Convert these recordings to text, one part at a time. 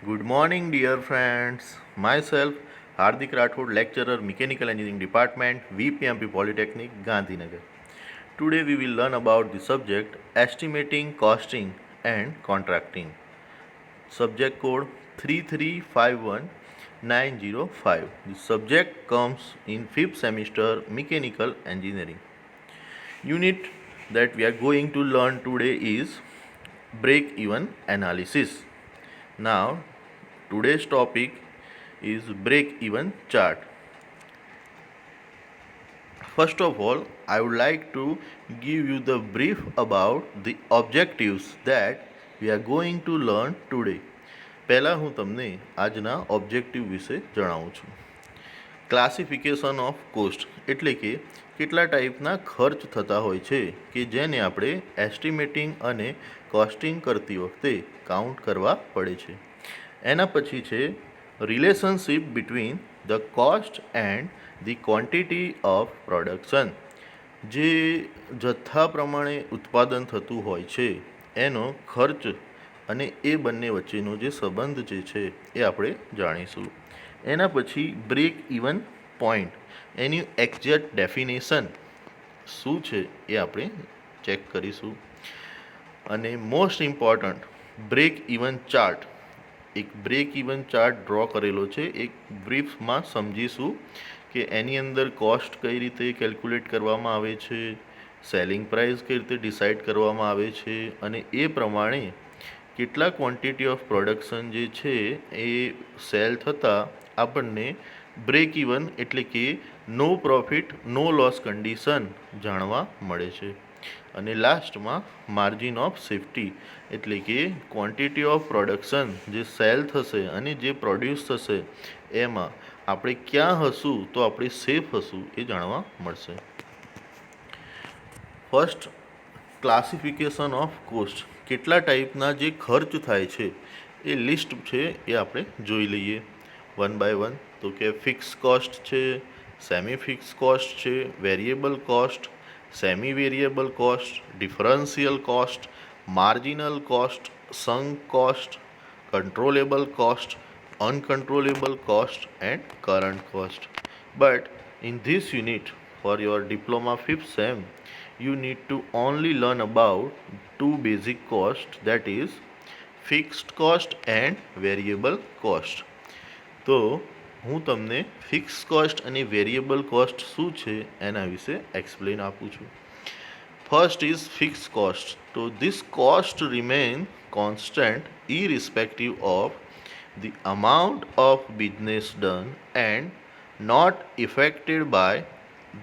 Good morning, dear friends. Myself, Hardik Rathod, lecturer, Mechanical Engineering Department, VPMP Polytechnic, Gandhinagar. Today we will learn about the subject estimating, costing, and contracting. Subject code 3351905. The subject comes in 5th semester Mechanical Engineering. Unit that we are going to learn today is break-even analysis. Now, today's topic is break-even chart. First of all, I would like to give you the brief about the objectives that we are going to learn today. પહેલાં હું તમને આજના objective વિશે જણાવું છું. Classification of cost એટલે કે કેટલા ટાઈપના ખર્ચ થતા હોય છે કે જેને આપણે એસ્ટિમેટિંગ અને કોસ્ટિંગ કરતી વખતે કાઉન્ટ કરવા પડે છે. એના પછી છે relationship between the cost and the quantity of production. જે જથ્થા પ્રમાણે ઉત્પાદન થતું હોય છે એનો ખર્ચ અને એ બંને વચ્ચેનો જે સંબંધ જે છે એ આપણે જાણીશું. એના પછી બ્રેક ઇવન પોઈન્ટ, એની એક્ઝેક્ટ ડેફિનેશન શું છે એ આપણે ચેક કરીશું. અને most important break even chart, એક બ્રેક ઇવન ચાર્ટ ડ્રો કરેલો છે, એક બ્રીફમાં સમજીશું કે એની અંદર કોસ્ટ કઈ રીતે કેલ્ક્યુલેટ કરવામાં આવે છે, સેલિંગ પ્રાઇસ કઈ રીતે ડિસાઇડ કરવામાં આવે છે અને એ પ્રમાણે કેટલા ક્વોન્ટિટી ઓફ પ્રોડક્શન જે છે એ સેલ થતાં આપણને બ્રેક ઇવન એટલે કે નો પ્રોફિટ નો લોસ કન્ડિશન જાણવા મળે છે. અને લાસ્ટમાં માર્જિન ઓફ સેફ્ટી એટલે કે ક્વોન્ટિટી ઓફ પ્રોડક્શન જે સેલ થશે અને જે પ્રોડ્યુસ થશે એમાં આપણે ક્યાં હશું તો આપણે સેફ હશું એ જાણવા મળશે. First, classification of cost. કેટલા ટાઈપના જે ખર્ચ થાય છે એ લિસ્ટ છે એ આપણે જોઈ લઈએ વન બાય વન. તો કે ફિક્સ કોસ્ટ છે, સેમી ફિક્સ કોસ્ટ છે, variable cost, semi variable cost, differential cost, marginal cost, sunk cost, controllable cost, uncontrollable cost and current cost. But in this unit for your diploma 5th sem you need to only learn about two basic costs, that is fixed cost and variable cost. તો હું તમને fix cost અને variable cost શું છે એના વિશે explain આપું છું. First is fixed cost. So this cost remain constant irrespective of the amount of business done and not affected by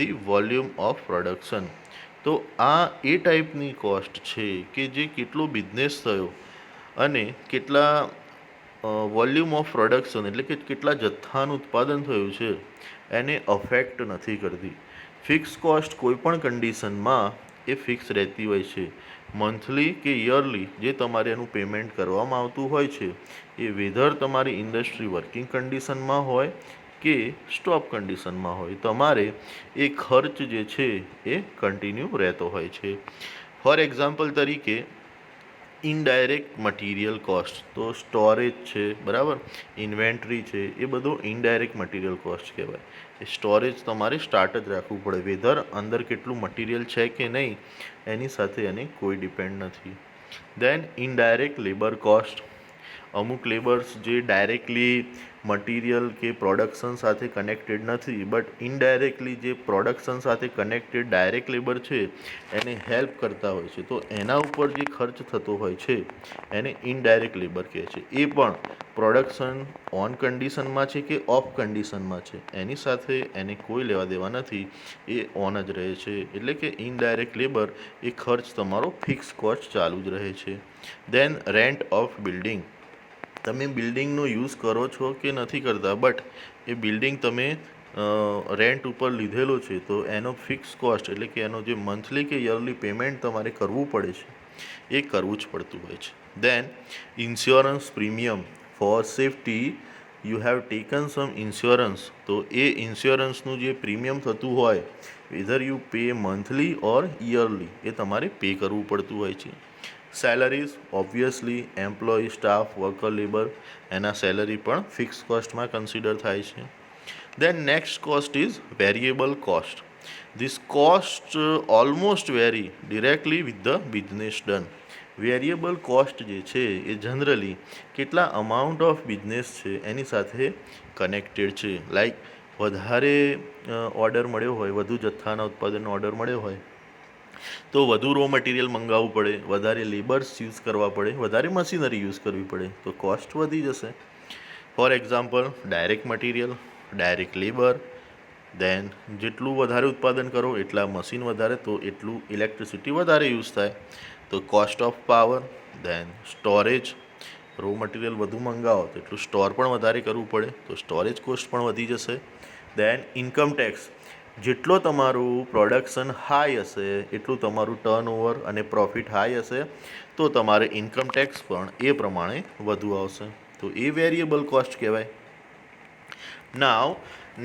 the volume of production. તો આ એ ટાઈપની કોસ્ટ છે કે જે કેટલો બિઝનેસ થયો અને કેટલા વોલ્યુમ ઓફ પ્રોડક્શન એટલે કે કેટલા જથ્થાનું ઉત્પાદન થયું છે એને અફેક્ટ નથી કરતી. ફિક્સ કોસ્ટ કોઈપણ કન્ડિશનમાં એ ફિક્સ રહેતી હોય છે. મંથલી કે યરલી જે તમારે એનું પેમેન્ટ કરવામાં આવતું હોય છે એ વેધર તમારી ઇન્ડસ્ટ્રી વર્કિંગ કન્ડિશનમાં હોય કે સ્ટોપ કન્ડિશનમાં હોય, તમારે એ ખર્ચ જે છે એ કન્ટિન્યુ રહેતો હોય છે. ફોર એક્ઝામ્પલ તરીકે ઇનડાયરેક્ટ મટીરિયલ કોસ્ટ, તો સ્ટોરેજ છે, બરાબર, ઇન્વેન્ટરી છે, એ બધું ઇનડાયરેક્ટ મટીરિયલ કોસ્ટ કહેવાય. એ સ્ટોરેજ તમારે સ્ટાર્ટ જ રાખવું પડે, વેધર અંદર કેટલું મટીરિયલ છે કે નહીં એની સાથે એને કોઈ ડિપેન્ડ નથી. દેન ઇનડાયરેક્ટ લેબર કોસ્ટ, અમુક લેબર્સ જે ડાયરેક્ટલી મટીરિયલ કે પ્રોડક્શન સાથે કનેક્ટેડ નથી બટ ઇનડાયરેક્ટલી જે પ્રોડક્શન સાથે કનેક્ટેડ ડાયરેક્ટ લેબર છે એને હેલ્પ કરતા હોય છે, તો એના ઉપર જે ખર્ચ થતો હોય છે એને ઇનડાયરેક્ટ લેબર કહે છે. એ પણ પ્રોડક્શન ઓન કન્ડિશનમાં છે કે ઓફ કન્ડિશનમાં છે એની સાથે એને કોઈ લેવા દેવા નથી, એ ઓન જ રહે છે. એટલે કે ઇનડાયરેક્ટ લેબર એ ખર્ચ તમારો ફિક્સ કોસ્ટ ચાલુ જ રહે છે. દેન રેન્ટ ઓફ બિલ્ડિંગ, તમે બિલ્ડિંગનો યુઝ કરો છો કે નથી કરતા બટ એ બિલ્ડિંગ તમે રેન્ટ ઉપર લીધેલો છે તો એનો ફિક્સ કોસ્ટ એટલે કે એનો જે મંથલી કે યરલી પેમેન્ટ તમારે કરવું પડે છે એ કરવું જ પડતું હોય છે. Then insurance premium, for safety you have taken some insurance, તો એ ઇન્સ્યોરન્સનું જે પ્રીમિયમ થતું હોય whether you pay monthly or yearly એ તમારે પે કરવું પડતું હોય છે. Salaries obviously employee staff worker labour એના સેલરી પણ ફિક્સ કોસ્ટમાં કન્સિડર થાય છે. Then next cost is variable cost. This cost almost vary directly with the business done. Variable cost જે છે એ જનરલી કેટલા અમાઉન્ટ ઓફ બિઝનેસ છે એની સાથે કનેક્ટેડ છે. લાઈક વધારે ઓર્ડર મળ્યો હોય, વધુ જથ્થાના ઉત્પાદનનો ઓર્ડર મળ્યો હોય તો વધુ રો મટીરિયલ મંગાવવું પડે, વધારે લેબર્સ યુઝ કરવા પડે, વધારે મશીનરી યુઝ કરવી પડે, તો કોસ્ટ વધી જશે. For example, direct material, direct labour, then જેટલું વધારે ઉત્પાદન કરો એટલા મશીન વધારે, તો એટલું ઇલેક્ટ્રિસિટી વધારે યુઝ થાય, તો cost of power. Then storage, raw material વધુ મંગાવો તો એટલું સ્ટોર પણ વધારે કરવું પડે, તો સ્ટોરેજ કોસ્ટ પણ વધી જશે. દેન ઇન્કમ ટેક્સ, જેટલો તમારું પ્રોડક્શન હાઈ હશે એટલું તમારું ટર્નઓવર અને પ્રોફિટ હાઈ હશે તો તમારે ઇન્કમ ટેક્સ પણ એ પ્રમાણે વધુ આવશે, તો એ વેરિયેબલ કોસ્ટ કહેવાય. Now,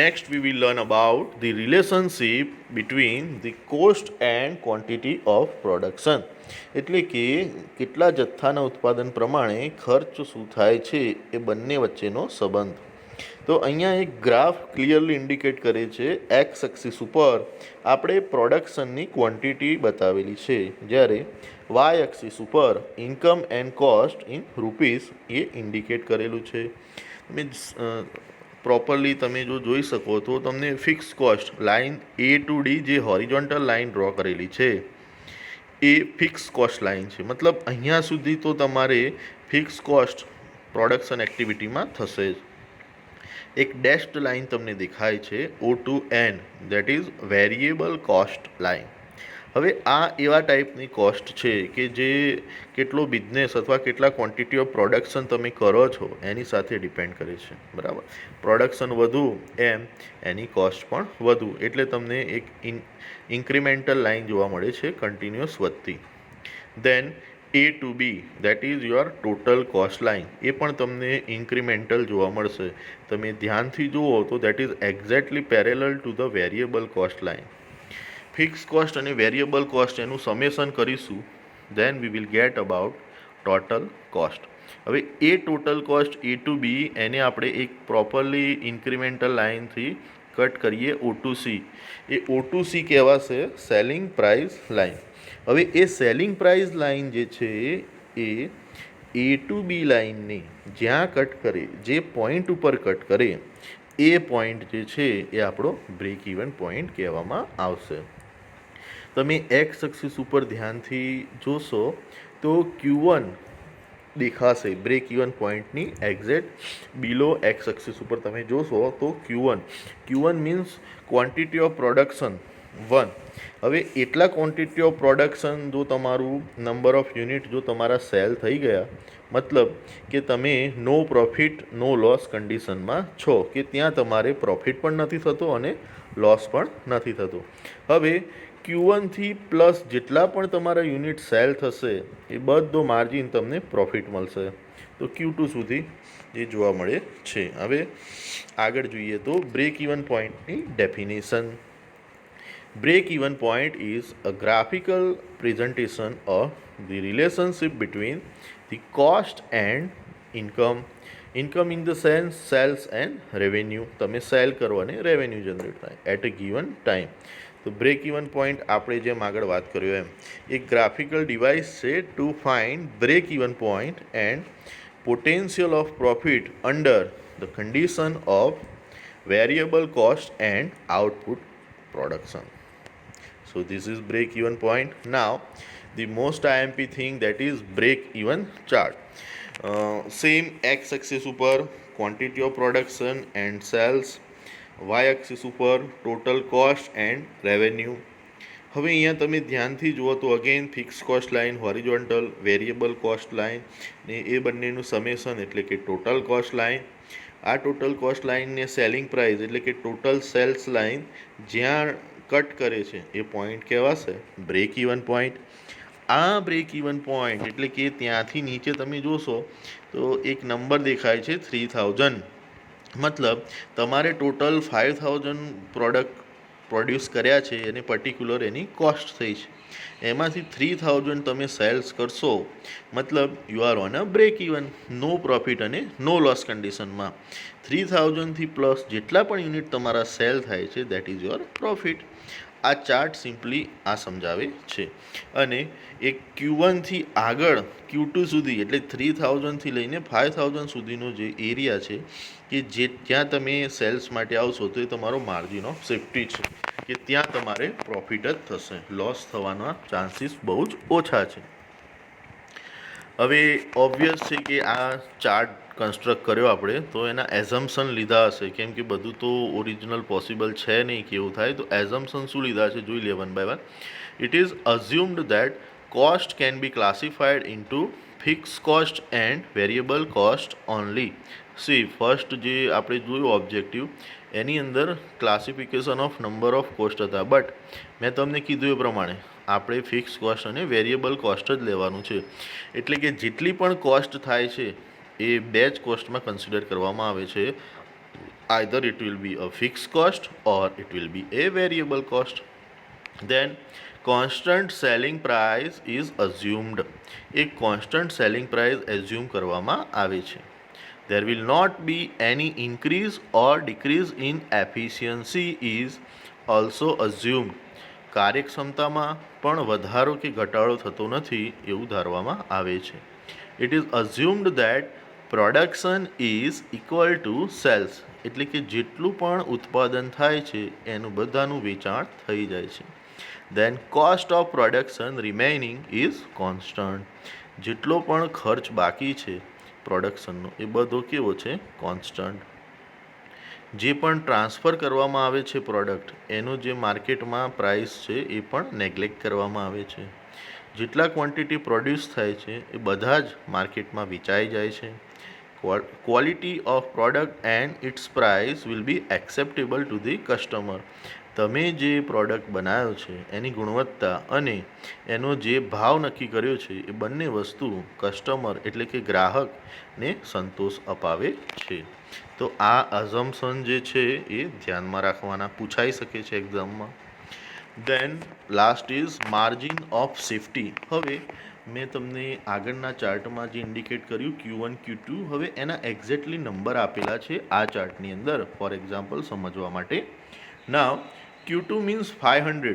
next we will learn about the relationship between the cost and quantity of production. એટલે કે કેટલા જથ્થાના ઉત્પાદન પ્રમાણે ખર્ચ શું થાય છે એ બંને વચ્ચેનો સંબંધ. તો અહીંયા એક ગ્રાફ ક્લિયરલી ઇન્ડિકેટ કરે છે. એક્સ એક્સિસ ઉપર આપણે પ્રોડક્શનની ક્વોન્ટિટી બતાવેલી છે, જ્યારે વાય એક્સિસ ઉપર income and cost in rupees A indicate કરેલું છે. મીન્સ પ્રોપરલી તમે જો જોઈ શકો તો તમને ફિક્સ કોસ્ટ લાઇન એ ટુ ડી જે હોરિઝોન્ટલ લાઇન ડ્રો કરેલી છે એ ફિક્સ કોસ્ટ લાઇન છે. મતલબ અહીંયા સુધી તો તમારે ફિક્સ કોસ્ટ પ્રોડક્શન એક્ટિવિટીમાં થશે જ. એક ડેશ્ડ લાઇન તમને દેખાય છે O to N, that is variable cost line. હવે આ એવા ટાઈપની કોસ્ટ છે કે જે કેટલો બિઝનેસ અથવા કેટલા ક્વોન્ટિટી ઓફ પ્રોડક્શન તમે કરો છો એની સાથે ડિપેન્ડ કરે છે, બરાબર. પ્રોડક્શન વધુ એમ એની કોસ્ટ પણ વધુ, એટલે તમને એક ઇન્ક્રીમેન્ટલ લાઇન જોવા મળે છે કન્ટિન્યુઅસ વધતી. Then A to B, that is your total cost line, એ પણ તમને ઇન્ક્રીમેન્ટલ જોવા મળશે. તમે ધ્યાનથી જુઓ તો that is exactly parallel to the variable cost line. Fix cost અને વેરિયેબલ કોસ્ટ એનું સમેશન કરીશું, then we will get about total cost. હવે એ total cost A to B એને આપણે એક પ્રોપરલી ઇન્ક્રીમેન્ટલ લાઇનથી કટ કરીએ O to C. એ O to C કહેવાશે સેલિંગ પ્રાઇસ લાઇન. હવે એ સેલિંગ પ્રાઇસ લાઇન જે છે એ એ ટુ બી લાઇનને જ્યાં કટ કરે, જે પોઈન્ટ ઉપર કટ કરે એ પોઈન્ટ જે છે એ આપણો બ્રેક ઇવન પોઈન્ટ કહેવામાં આવશે. તમે એક્સ એક્સિસ ઉપર ધ્યાનથી જોશો તો Q1 દેખાશે બ્રેક ઇવન પોઈન્ટની એક્ઝેક્ટ બિલો એક્સ એક્સિસ ઉપર તમે જોશો તો Q1 means quantity of production 1. હવે એટલા ક્વોન્ટિટી ઓફ પ્રોડક્શન જો તમારું નંબર ઓફ યુનિટ જો તમારા સેલ થઈ ગયા, મતલબ કે તમે નો પ્રોફિટ નો લોસ કન્ડિશનમાં છો, કે ત્યાં તમારે પ્રોફિટ પણ નથી થતો અને લોસ પણ નથી થતો. હવે Q1 થી પ્લસ જેટલા પણ તમારા યુનિટ સેલ થશે એ બધો માર્જિન તમને પ્રોફિટ મળશે, તો Q2 સુધી એ જોવા મળે છે. હવે આગળ જોઈએ તો બ્રેક ઇવન પોઈન્ટની definition. Break even point is a graphical presentation of the relationship between the cost and income. Income in the sense sales and revenue. તમે સેલ કરો અને રેવન્યુ જનરેટ થાય એટ અ ગિવન ટાઈમ. તો break even point આપણે જેમ આગળ વાત કર્યો એમ એક ગ્રાફિકલ ડિવાઇસ છે to find break even point and potential of profit under the condition of variable cost and output production. So this is break even point. Now the most IMP thing, that is break even chart. Same x axis ઉપર quantity of production and sales, y axis ઉપર total cost and revenue. હવે અહીંયા તમે ધ્યાનથી જુઓ તો again fix cost line horizontal, variable cost line ને એ બંનેનું સમેશન એટલે કે ટોટલ કોસ્ટ લાઇન. આ ટોટલ કોસ્ટ લાઇનને સેલિંગ પ્રાઇસ એટલે કે ટોટલ સેલ્સ લાઇન જ્યાં કટ કરે છે એ પોઈન્ટ કહેવાશે બ્રેક ઇવન પોઈન્ટ. આ બ્રેક ઇવન પોઈન્ટ એટલે કે ત્યાંથી નીચે તમે જોશો તો એક નંબર દેખાય છે 3000. મતલબ તમારે ટોટલ 5000 પ્રોડ્યુસ કર્યા છે એને પર્ટિક્યુલર એની કોસ્ટ થઈ છે. એમાંથી 3000 તમે સેલ્સ કરશો, મતલબ you are on a break even, no profit અને નો લોસ કન્ડિશનમાં. 3000થી પ્લસ જેટલા પણ યુનિટ તમારા સેલ થાય છે દેટ ઇઝ યોર પ્રોફિટ. આ ચાર્ટ સિમ્પલી આ સમજાવે છે. અને એક Q1થી આગળ Q2 સુધી એટલે 3000થી લઈને 5000 સુધીનો જે એરિયા છે કે જે ત્યાં તમે સેલ્સ માટે આવશો તો એ તમારો માર્જિન ઓફ સેફ્ટી છે કે ત્યાં તમારે પ્રોફિટ જ થશે, લોસ થવાના ચાન્સીસ બહુ જ ઓછા છે. હવે ઓબ્વિયસ છે કે આ ચાર્ટ કન્સ્ટ્રક્ટ કર્યો આપણે તો એના એઝમ્પશન લીધા હશે, કેમ કે બધું તો ઓરિજિનલ પોસિબલ છે નહીં કે એવું થાય. તો એઝમ્પશન શું લીધા છે જોઈ લે one by one. It is assumed that cost can be classified into fix cost and variable cost only. See first જે આપણે જોયું ઓબ્જેક્ટિવ, એની અંદર classification of number of cost હતા, બટ મેં તમને કીધું એ પ્રમાણે આપણે ફિક્સ કોસ્ટ અને વેરિયેબલ કોસ્ટ જ લેવાનું છે. એટલે કે જેટલી પણ કોસ્ટ થાય છે એ બે જ કોસ્ટમાં કન્સિડર કરવામાં આવે છે. Either it will be a fix cost or it will be a variable cost. Then constant selling price is assumed. એક કોન્સ્ટન્ટ સેલિંગ પ્રાઇસ એઝ્યુમ કરવામાં આવે છે. There will not be any increase or decrease in efficiency is also assumed. કાર્યક્ષમતામાં પણ વધારો કે ઘટાડો થતો નથી એવું ધારવામાં આવે છે. It is assumed that production is equal to sales. એટલે કે જેટલું પણ ઉત્પાદન થાય છે એનું બધાનું વેચાણ થઈ જાય છે. Then cost of production remaining is constant. જેટલો પણ ખર્ચ બાકી છે પ્રોડક્શનનો એ બધો કેવો છે? કોન્સ્ટન્ટ. જે પણ ટ્રાન્સફર કરવામાં આવે છે પ્રોડક્ટ એનો જે માર્કેટમાં પ્રાઇસ છે એ પણ નેગ્લેક્ટ કરવામાં આવે છે. જેટલા ક્વોન્ટિટી પ્રોડ્યુસ થાય છે એ બધા જ માર્કેટમાં વેચાઈ જાય છે. Quality of product and its price will be acceptable to the customer. તમે જે પ્રોડક્ટ બનાવ્યો છે એની ગુણવત્તા અને એનો જે ભાવ નક્કી કર્યો છે એ બંને વસ્તુ કસ્ટમર એટલે કે ગ્રાહકને સંતોષ અપાવે છે. તો આ અઝમ્પશન જે છે એ ધ્યાનમાં રાખવાના, પૂછાઈ શકે છે એક્ઝામમાં. Then last is margin of safety. હવે મેં તમને આગળના ચાર્ટમાં જે ઇન્ડિકેટ કર્યું Q1 Q2, હવે એના એક્ઝેક્ટલી નંબર આપેલા છે આ ચાર્ટની અંદર ફોર એક્ઝામ્પલ સમજવા માટે. નાવ Q2 means 500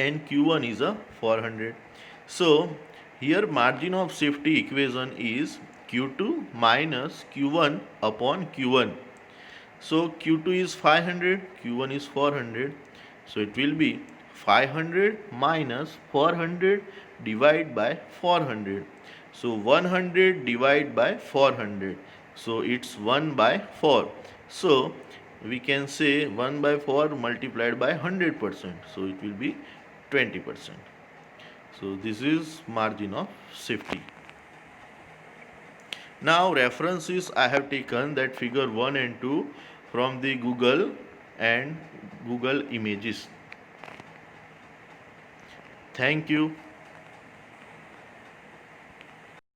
and Q1 is a 400. So here margin of safety equation is Q2 minus Q1 upon Q1. So Q2 is 500, Q1 is 400. So it will be 500 minus 400 divided by 400. So 100 divided by 400. So it's 1 by 4. So we can say 1 by 4 multiplied by 100%. So it will be 20%. So this is margin of safety. Now references I have taken that figure 1 and 2 from the Google and Google Images. Thank you.